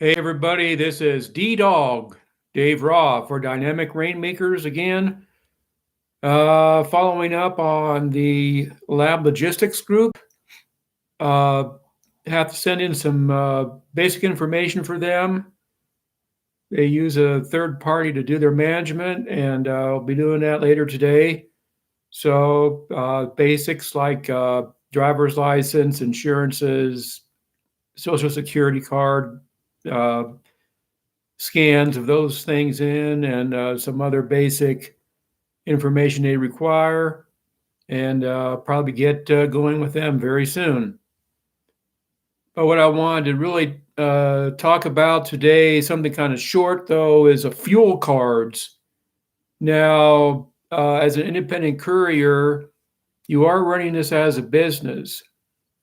Hey everybody, this is D-Dog, Dave Raw for Dynamic Rainmakers again. Following up on the lab logistics group, uh, have to send in some basic information for them. They use a third party to do their management, and I'll be doing that later today. So basics like driver's license, insurances, social security card, uh, scans of those things in, and some other basic information they require, and probably get going with them very soon. But what I wanted to really talk about today, something kind of short though, is a fuel cards. Now, as an independent courier, you are running this as a business,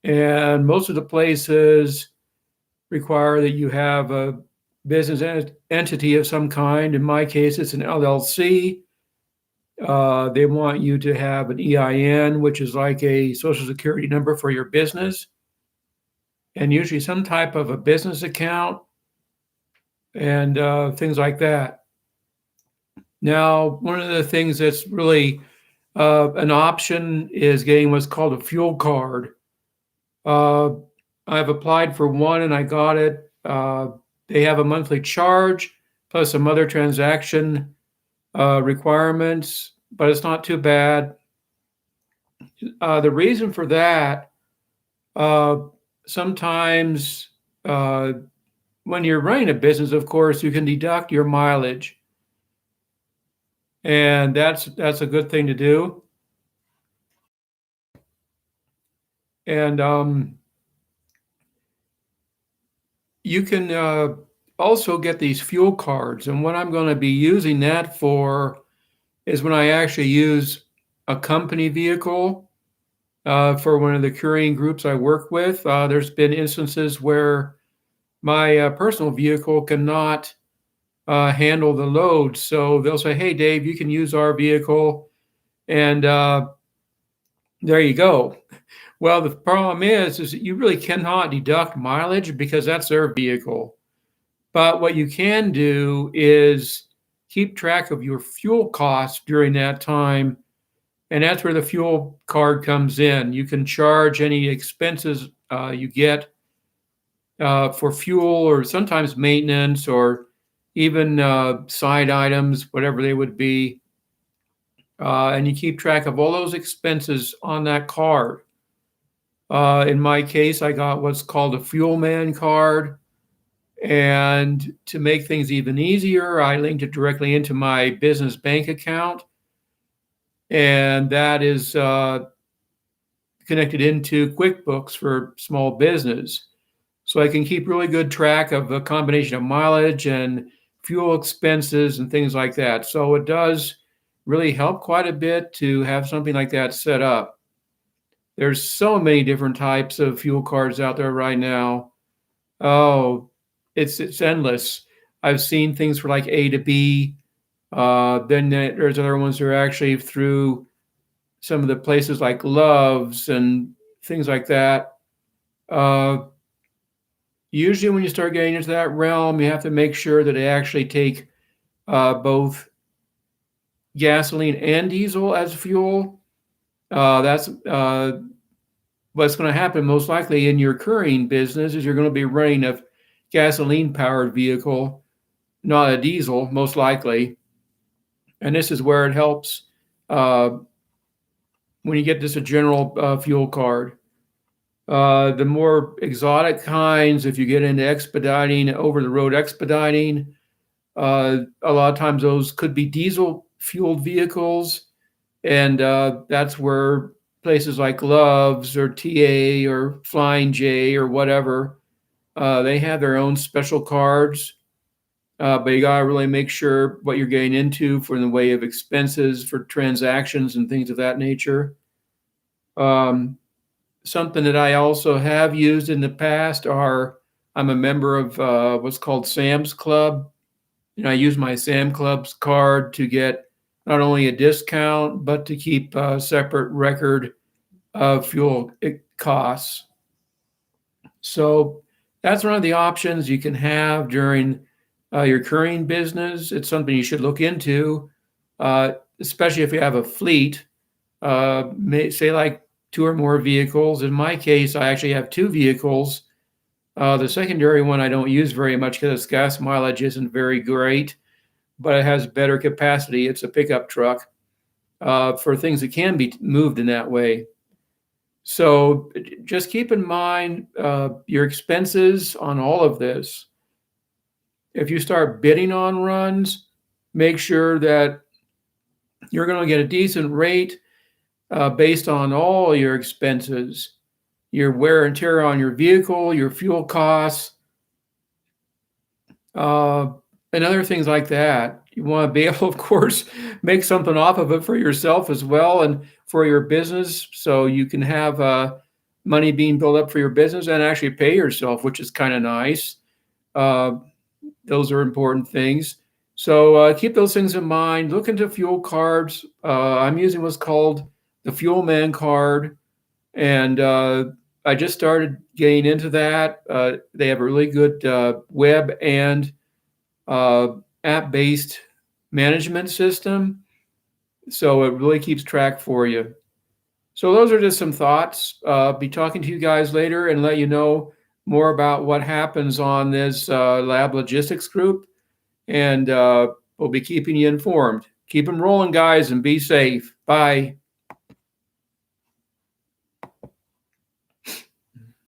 and most of the places require that you have a business entity of some kind. In my case, it's an LLC. They want you to have an EIN, which is like a social security number for your business, and usually some type of a business account and things like that. Now, one of the things that's really an option is getting what's called a fuel card. Uh, I've applied for one and I got it. They have a monthly charge plus some other transaction requirements, but it's not too bad. The reason for that, uh, sometimes when you're running a business, of course, you can deduct your mileage, and that's a good thing to do. And you can also get these fuel cards, and what I'm going to be using that for is when I actually use a company vehicle for one of the couriering groups I work with. There's been instances where my personal vehicle cannot handle the load. So they'll say, hey, Dave, you can use our vehicle. And there you go. Well, the problem is that you really cannot deduct mileage because that's their vehicle. But what you can do is keep track of your fuel costs during that time. And that's where the fuel card comes in. You can charge any expenses you get for fuel or sometimes maintenance or even side items, whatever they would be. And you keep track of all those expenses on that card. In my case, I got what's called a Fuel Man card. And to make things even easier, I linked it directly into my business bank account. And that is connected into QuickBooks for small business. So I can keep really good track of a combination of mileage and fuel expenses and things like that. So it does really help quite a bit to have something like that set up. There's so many different types of fuel cards out there right now. Oh, it's endless. I've seen things for like A to B. Then there's other ones that are actually through some of the places like Love's and things like that. Usually when you start getting into that realm, you have to make sure that they actually take both gasoline and diesel as fuel. That's what's going to happen most likely in your couriering business is you're going to be running a gasoline powered vehicle, not a diesel, most likely. And this is where it helps when you get just a general fuel card. The more exotic kinds, if you get into expediting, over the road expediting, a lot of times those could be diesel fueled vehicles. And that's where places like Love's or TA or Flying J or whatever, they have their own special cards. But you got to really make sure what you're getting into for in the way of expenses for transactions and things of that nature. Something that I also have used in the past are I'm a member of what's called Sam's Club. And I use my Sam Club's card to get not only a discount, but to keep a separate record of fuel costs. So that's one of the options you can have during your couriering business. It's something you should look into, especially if you have a fleet, say like 2 or more vehicles. In my case, I actually have 2 vehicles. The secondary one I don't use very much because its gas mileage isn't very great, but it has better capacity. It's a pickup truck for things that can be moved in that way. So just keep in mind your expenses on all of this. If you start bidding on runs, make sure that you're going to get a decent rate based on all your expenses, your wear and tear on your vehicle, your fuel costs, and other things like that. You want to be able, of course, make something off of it for yourself as well and for your business, so you can have money being built up for your business and actually pay yourself, which is kind of nice. Those are important things. So keep those things in mind. Look into fuel cards. I'm using what's called the Fuel Man card, and I just started getting into that. They have a really good web and app-based management system, so it really keeps track for you. So those are just some thoughts. Be talking to you guys later and let you know more about what happens on this lab logistics group, and we'll be keeping you informed. Keep them rolling, guys, and be safe. Bye.